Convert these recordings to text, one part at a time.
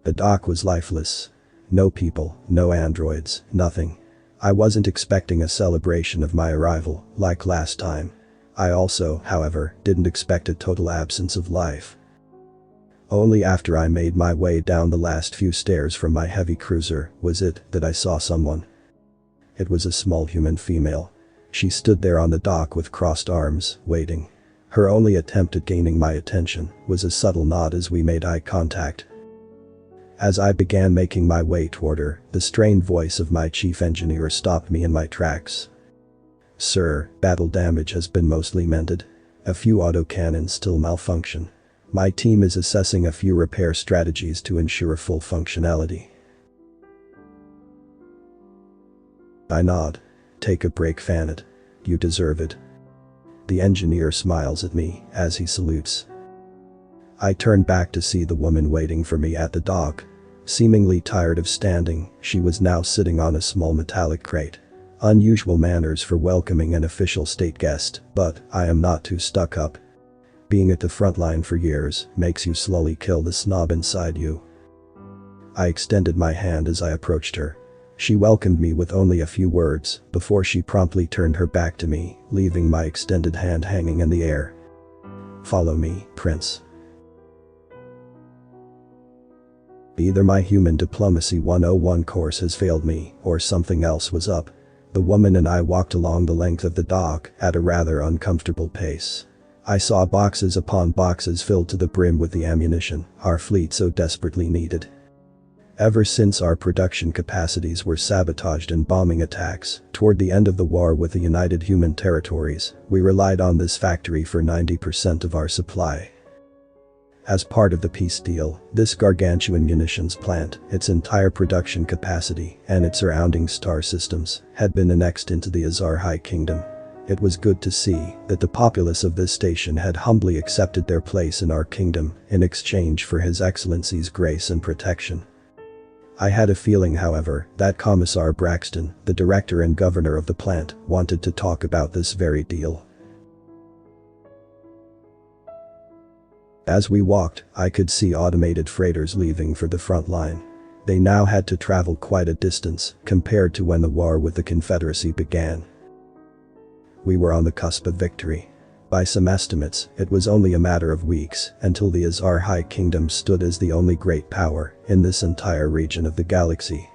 The dock was lifeless. No people, no androids, nothing. I wasn't expecting a celebration of my arrival, like last time. I also, however, didn't expect a total absence of life. Only after I made my way down the last few stairs from my heavy cruiser was it that I saw someone. It was a small human female. She stood there on the dock with crossed arms, waiting. Her only attempt at gaining my attention was a subtle nod as we made eye contact. As I began making my way toward her, the strained voice of my chief engineer stopped me in my tracks. "Sir, battle damage has been mostly mended. A few autocannons still malfunction. My team is assessing a few repair strategies to ensure full functionality." I nod. "Take a break, Fanet. You deserve it." The engineer smiles at me as he salutes. I turn back to see the woman waiting for me at the dock. Seemingly tired of standing, she was now sitting on a small metallic crate. Unusual manners for welcoming an official state guest, but I am not too stuck up. Being at the front line for years makes you slowly kill the snob inside you. I extended my hand as I approached her. She welcomed me with only a few words before she promptly turned her back to me, leaving my extended hand hanging in the air. "Follow me, Prince." Either my human diplomacy 101 course has failed me, or something else was up. The woman and I walked along the length of the dock at a rather uncomfortable pace. I saw boxes upon boxes filled to the brim with the ammunition our fleet so desperately needed. Ever since our production capacities were sabotaged in bombing attacks toward the end of the war with the United Human Territories, we relied on this factory for 90% of our supply. As part of the peace deal, this gargantuan munitions plant, its entire production capacity, and its surrounding star systems had been annexed into the Azar High Kingdom. It was good to see that the populace of this station had humbly accepted their place in our kingdom in exchange for His Excellency's grace and protection. I had a feeling, however, that Commissar Braxton, the director and governor of the plant, wanted to talk about this very deal. As we walked, I could see automated freighters leaving for the front line. They now had to travel quite a distance compared to when the war with the Confederacy began. We were on the cusp of victory. By some estimates, it was only a matter of weeks until the Azar High Kingdom stood as the only great power in this entire region of the galaxy.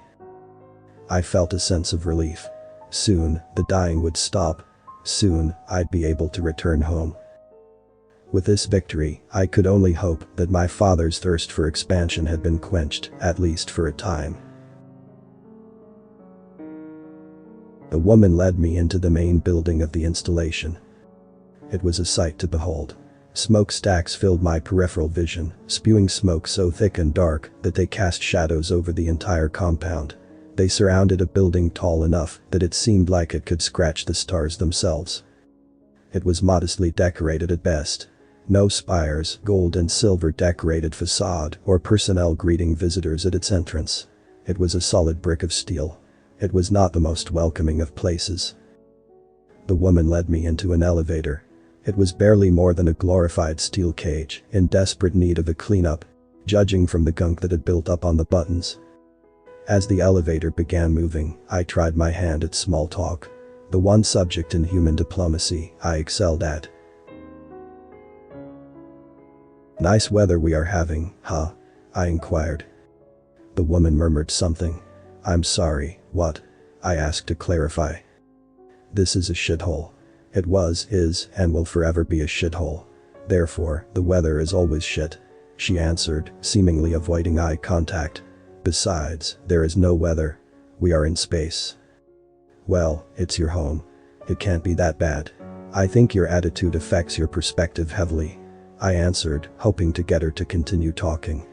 I felt a sense of relief. Soon, the dying would stop. Soon, I'd be able to return home. With this victory, I could only hope that my father's thirst for expansion had been quenched, at least for a time. The woman led me into the main building of the installation. It was a sight to behold. Smokestacks filled my peripheral vision, spewing smoke so thick and dark that they cast shadows over the entire compound. They surrounded a building tall enough that it seemed like it could scratch the stars themselves. It was modestly decorated at best. No spires, gold and silver decorated facade, or personnel greeting visitors at its entrance. It was a solid brick of steel. It was not the most welcoming of places. The woman led me into an elevator. It was barely more than a glorified steel cage, in desperate need of a cleanup, judging from the gunk that had built up on the buttons. As the elevator began moving, I tried my hand at small talk. The one subject in human diplomacy I excelled at. "Nice weather we are having, huh?" I inquired. The woman murmured something. "I'm sorry, what?" I asked to clarify. "This is a shithole. It was, is, and will forever be a shithole. Therefore, the weather is always shit," she answered, seemingly avoiding eye contact. "Besides, there is no weather. We are in space." "Well, it's your home. It can't be that bad. I think your attitude affects your perspective heavily," I answered, hoping to get her to continue talking.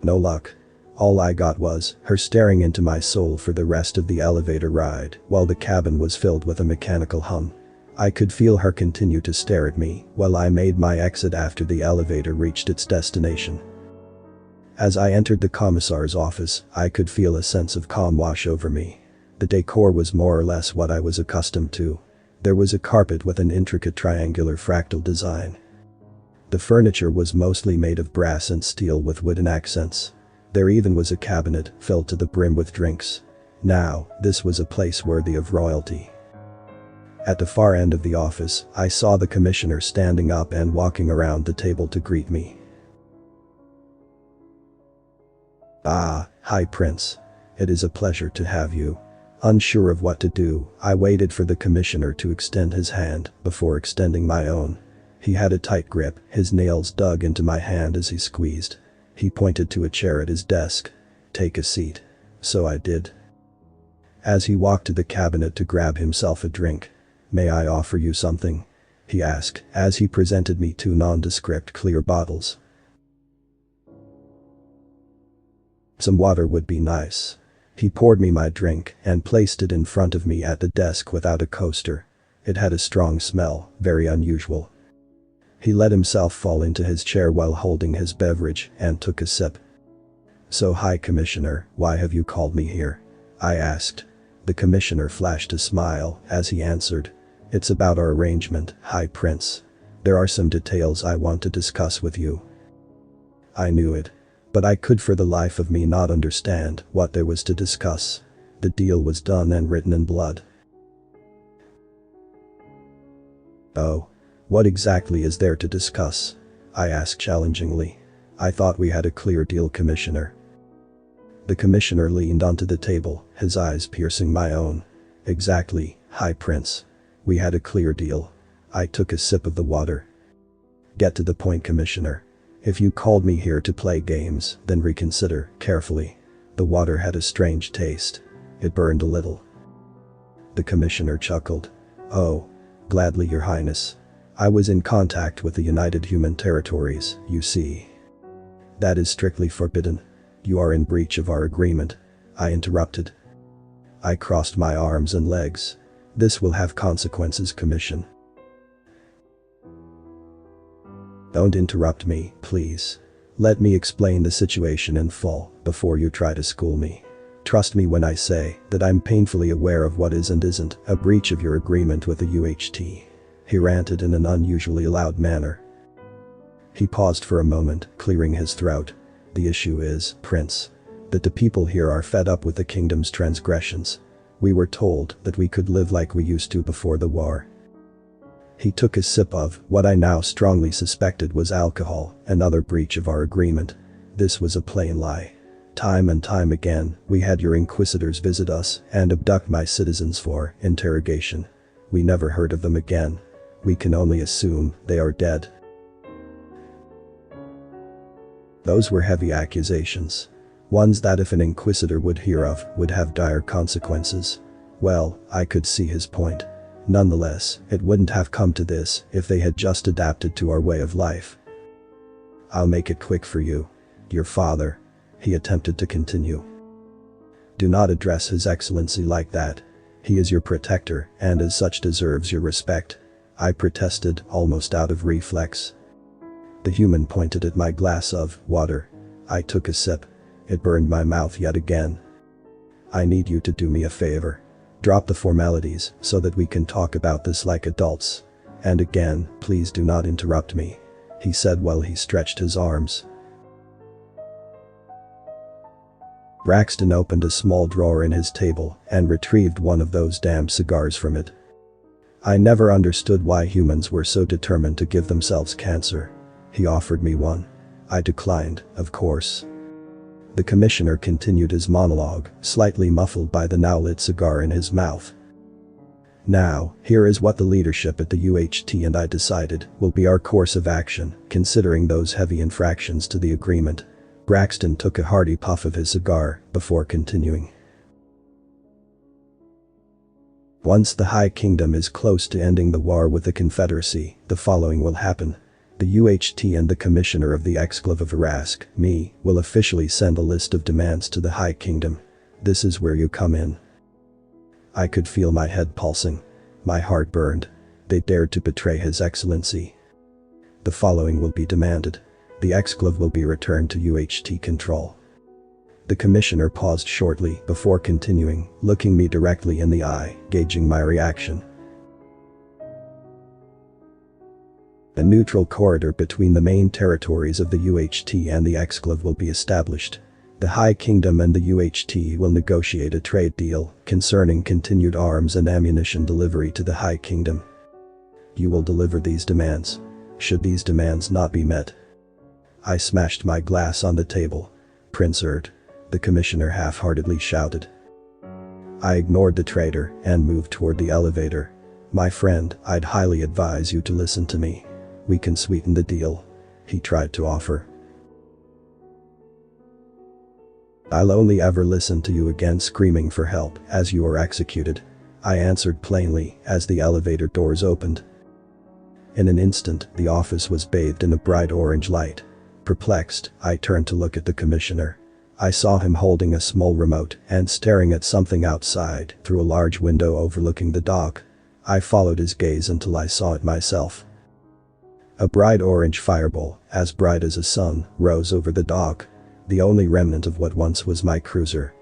No luck. All I got was her staring into my soul for the rest of the elevator ride while the cabin was filled with a mechanical hum. I could feel her continue to stare at me while I made my exit after the elevator reached its destination. As I entered the commissar's office, I could feel a sense of calm wash over me. The decor was more or less what I was accustomed to. There was a carpet with an intricate triangular fractal design. The furniture was mostly made of brass and steel with wooden accents. There even was a cabinet filled to the brim with drinks. Now, this was a place worthy of royalty. At the far end of the office, I saw the commissioner standing up and walking around the table to greet me. "Ah, High Prince. It is a pleasure to have you." Unsure of what to do, I waited for the commissioner to extend his hand before extending my own. He had a tight grip, his nails dug into my hand as he squeezed. He pointed to a chair at his desk. "Take a seat." So I did. As he walked to the cabinet to grab himself a drink, "May I offer you something?" he asked as he presented me two nondescript clear bottles. "Some water would be nice." He poured me my drink and placed it in front of me at the desk without a coaster. It had a strong smell, very unusual. He let himself fall into his chair while holding his beverage and took a sip. "So, High Commissioner, why have you called me here?" I asked. The commissioner flashed a smile as he answered. "It's about our arrangement, High Prince. There are some details I want to discuss with you." I knew it. But I could for the life of me not understand what there was to discuss. The deal was done and written in blood. "Oh. What exactly is there to discuss?" I asked challengingly. "I thought we had a clear deal, Commissioner." The commissioner leaned onto the table, his eyes piercing my own. "Exactly, High Prince. We had a clear deal." I took a sip of the water. "Get to the point, Commissioner. If you called me here to play games, then reconsider carefully." The water had a strange taste. It burned a little. The commissioner chuckled. "Oh. Gladly, Your Highness. I was in contact with the United Human Territories, you see." "That is strictly forbidden. You are in breach of our agreement," I interrupted. I crossed my arms and legs. "This will have consequences, Commission." "Don't interrupt me, please. Let me explain the situation in full before you try to school me. Trust me when I say that I'm painfully aware of what is and isn't a breach of your agreement with the UHT." He ranted in an unusually loud manner. He paused for a moment, clearing his throat. "The issue is, Prince, that the people here are fed up with the kingdom's transgressions. We were told that we could live like we used to before the war." He took a sip of what I now strongly suspected was alcohol, another breach of our agreement. This was a plain lie. Time and time again, we had your inquisitors visit us and abduct my citizens for interrogation. We never heard of them again. We can only assume they are dead. Those were heavy accusations. Ones that if an inquisitor would hear of, would have dire consequences. Well, I could see his point. Nonetheless, it wouldn't have come to this if they had just adapted to our way of life. "I'll make it quick for you. Your father," he attempted to continue. "Do not address His Excellency like that. He is your protector and as such deserves your respect." I protested, almost out of reflex. The human pointed at my glass of water. I took a sip. It burned my mouth yet again. "I need you to do me a favor. Drop the formalities so that we can talk about this like adults. And again, please do not interrupt me," he said while he stretched his arms. Braxton opened a small drawer in his table and retrieved one of those damn cigars from it. I never understood why humans were so determined to give themselves cancer. He offered me one. I declined, of course. The commissioner continued his monologue, slightly muffled by the now lit cigar in his mouth. "Now, here is what the leadership at the UHT and I decided will be our course of action, considering those heavy infractions to the agreement." Braxton took a hearty puff of his cigar before continuing. "Once the High Kingdom is close to ending the war with the Confederacy, the following will happen. The UHT and the Commissioner of the Exclave of Arask, me, will officially send a list of demands to the High Kingdom. This is where you come in." I could feel my head pulsing. My heart burned. They dared to betray His Excellency. "The following will be demanded. The Exclave will be returned to UHT control." The commissioner paused shortly before continuing, looking me directly in the eye, gauging my reaction. A neutral corridor between the main territories of the UHT and the Exclave will be established. The High Kingdom and the UHT will negotiate a trade deal concerning continued arms and ammunition delivery to the High Kingdom. You will deliver these demands. Should these demands not be met, I smashed my glass on the table. Prince Erd, the commissioner half-heartedly shouted. I ignored the traitor and moved toward the elevator. My friend, I'd highly advise you to listen to me. We can sweeten the deal, he tried to offer. I'll only ever listen to you again screaming for help as you are executed, I answered plainly as the elevator doors opened. In an instant, the office was bathed in a bright orange light. Perplexed, I turned to look at the commissioner. I saw him holding a small remote and staring at something outside through a large window overlooking the dock. I followed his gaze until I saw it myself. A bright orange fireball, as bright as a sun, rose over the dock, the only remnant of what once was my cruiser.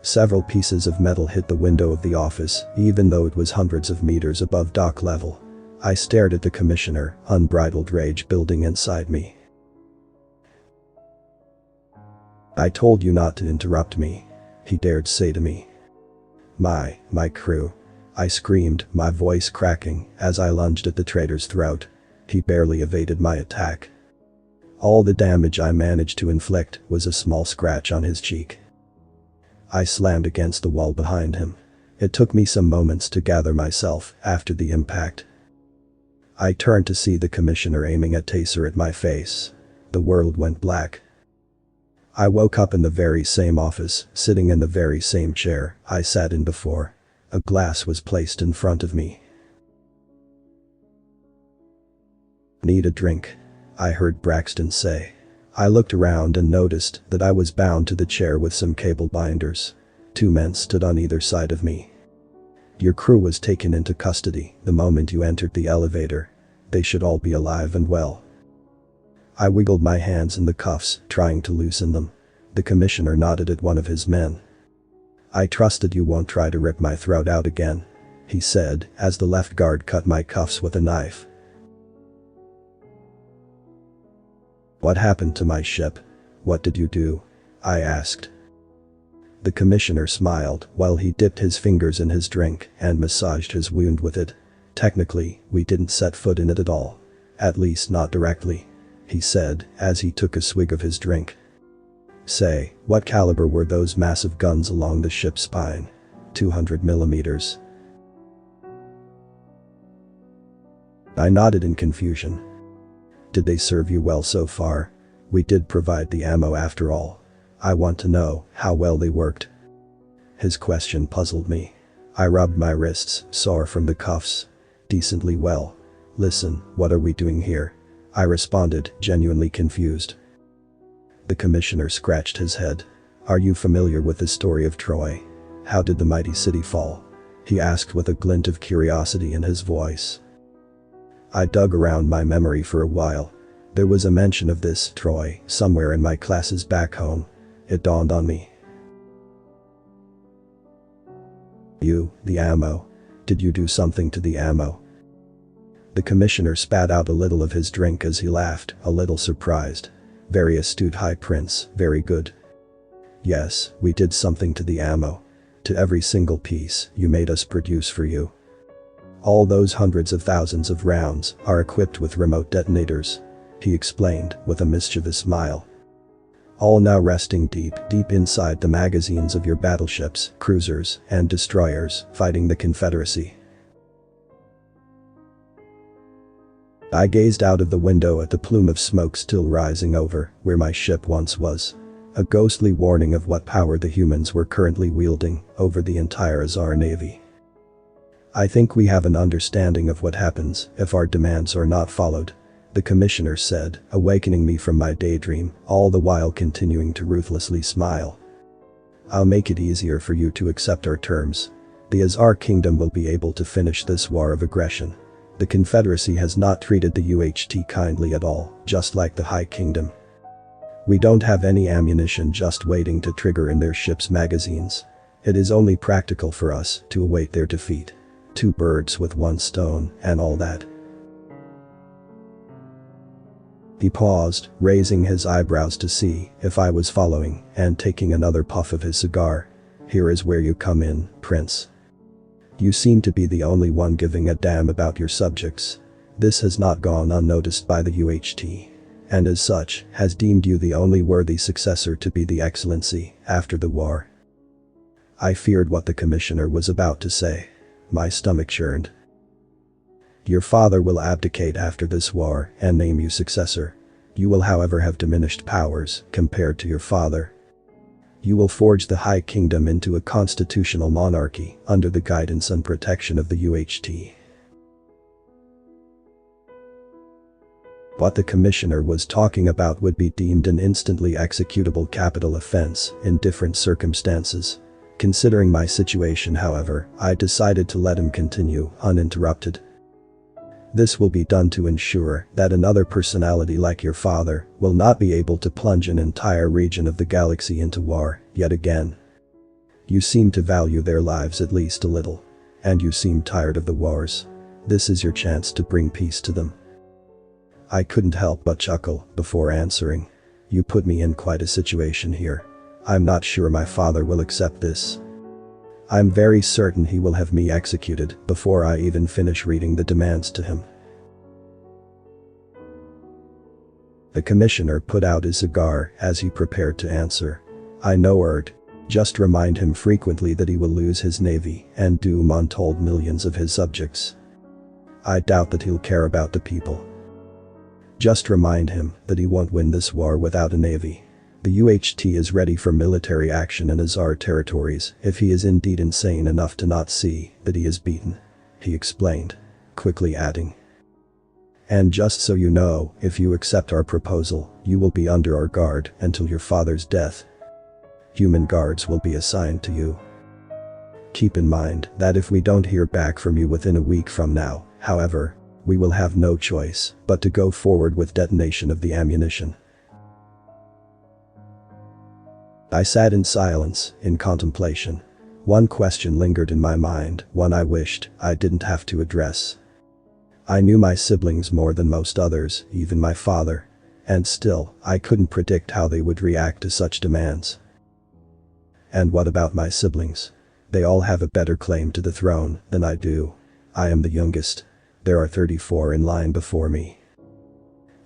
Several pieces of metal hit the window of the office, even though it was hundreds of meters above dock level. I stared at the commissioner, unbridled rage building inside me. I told you not to interrupt me, he dared say to me. My crew, I screamed, my voice cracking as I lunged at the traitor's throat. He barely evaded my attack. All the damage I managed to inflict was a small scratch on his cheek. I slammed against the wall behind him. It took me some moments to gather myself after the impact. I turned to see the commissioner aiming a taser at my face. The world went black. I woke up in the very same office, sitting in the very same chair I sat in before. A glass was placed in front of me. Need a drink? I heard Braxton say. I looked around and noticed that I was bound to the chair with some cable binders. 2 men stood on either side of me. Your crew was taken into custody the moment you entered the elevator. They should all be alive and well. I wiggled my hands in the cuffs, trying to loosen them. The commissioner nodded at one of his men. I trusted you won't try to rip my throat out again, he said as the left guard cut my cuffs with a knife. What happened to my ship? What did you do? I asked. The commissioner smiled while he dipped his fingers in his drink and massaged his wound with it. Technically, we didn't set foot in it at all. At least not directly, he said as he took a swig of his drink. Say, what caliber were those massive guns along the ship's spine? 200 millimeters. I nodded in confusion. Did they serve you well so far? We did provide the ammo after all. I want to know how well they worked. His question puzzled me. I rubbed my wrists, sore from the cuffs. Decently well. Listen, what are we doing here? I responded, genuinely confused. The commissioner scratched his head. Are you familiar with the story of Troy? How did the mighty city fall? He asked with a glint of curiosity in his voice. I dug around my memory for a while. There was a mention of this Troy somewhere in my classes back home. It dawned on me. The ammo. Did you do something to the ammo? The commissioner spat out a little of his drink as he laughed, a little surprised. Very astute, High Prince, very good. Yes, we did something to the ammo. To every single piece you made us produce for you. All those hundreds of thousands of rounds are equipped with remote detonators, he explained with a mischievous smile. All now resting deep inside the magazines of your battleships, cruisers, and destroyers fighting the Confederacy. I gazed out of the window at the plume of smoke still rising over where my ship once was. A ghostly warning of what power the humans were currently wielding over the entire Azar Navy. I think we have an understanding of what happens if our demands are not followed, the commissioner said, awakening me from my daydream, all the while continuing to ruthlessly smile. I'll make it easier for you to accept our terms. The Azar Kingdom will be able to finish this war of aggression. The Confederacy has not treated the UHT kindly at all, just like the High Kingdom. We don't have any ammunition just waiting to trigger in their ships' magazines. It is only practical for us to await their defeat. 2 birds with 1 stone and all that. He paused, raising his eyebrows to see if I was following, and taking another puff of his cigar. "Here is where you come in, Prince. You seem to be the only one giving a damn about your subjects. This has not gone unnoticed by the UHT, and as such, has deemed you the only worthy successor to be the Excellency after the war." I feared what the commissioner was about to say. My stomach churned. "Your father will abdicate after this war and name you successor. You will however have diminished powers compared to your father. You will forge the High Kingdom into a constitutional monarchy under the guidance and protection of the UHT." What the commissioner was talking about would be deemed an instantly executable capital offense in different circumstances. Considering my situation, however, I decided to let him continue uninterrupted. "This will be done to ensure that another personality like your father will not be able to plunge an entire region of the galaxy into war yet again. You seem to value their lives at least a little. And you seem tired of the wars. This is your chance to bring peace to them." I couldn't help but chuckle before answering. "You put me in quite a situation here. I'm not sure my father will accept this. I'm very certain he will have me executed before I even finish reading the demands to him." The commissioner put out his cigar as he prepared to answer. "I know, Erd. Just remind him frequently that he will lose his navy and doom untold millions of his subjects. I doubt that he'll care about the people. Just remind him that he won't win this war without a navy. The UHT is ready for military action in Azar territories if he is indeed insane enough to not see that he is beaten," he explained, quickly adding. "And just so you know, if you accept our proposal, you will be under our guard until your father's death. Human guards will be assigned to you. Keep in mind that if we don't hear back from you within a week from now, however, we will have no choice but to go forward with detonation of the ammunition." I sat in silence, in contemplation. One question lingered in my mind, one I wished I didn't have to address. I knew my siblings more than most others, even my father. And still, I couldn't predict how they would react to such demands. And what about my siblings? They all have a better claim to the throne than I do. I am the youngest. There are 34 in line before me.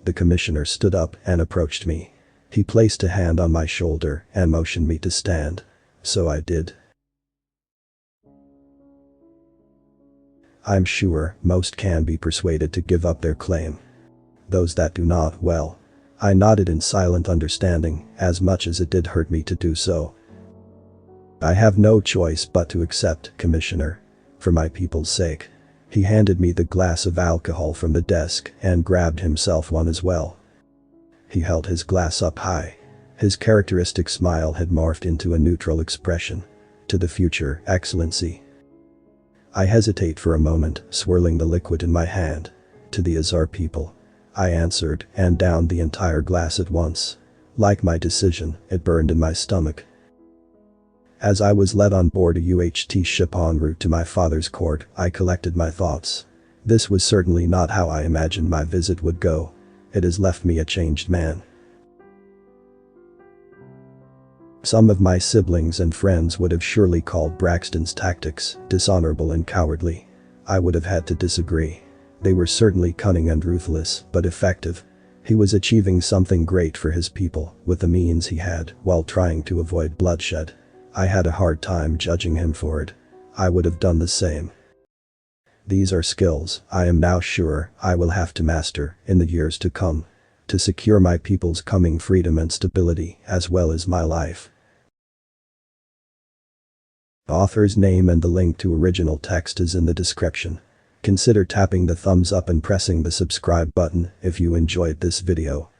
The commissioner stood up and approached me. He placed a hand on my shoulder and motioned me to stand. So I did. "I'm sure most can be persuaded to give up their claim. Those that do not, well." I nodded in silent understanding, as much as it did hurt me to do so. "I have no choice but to accept, Commissioner. For my people's sake." He handed me the glass of alcohol from the desk and grabbed himself one as well. He held his glass up high. His characteristic smile had morphed into a neutral expression. "To the future, Excellency." I hesitate for a moment, swirling the liquid in my hand. "To the Azar people," I answered and downed the entire glass at once. Like my decision, it burned in my stomach. As I was led on board a UHT ship en route to my father's court, I collected my thoughts. This was certainly not how I imagined my visit would go. It has left me a changed man. Some of my siblings and friends would have surely called Braxton's tactics dishonorable and cowardly. I would have had to disagree. They were certainly cunning and ruthless, but effective. He was achieving something great for his people with the means he had while trying to avoid bloodshed. I had a hard time judging him for it. I would have done the same. These are skills I am now sure I will have to master in the years to come to secure my people's coming freedom and stability as well as my life. Author's name and the link to original text is in the description. Consider tapping the thumbs up and pressing the subscribe button if you enjoyed this video.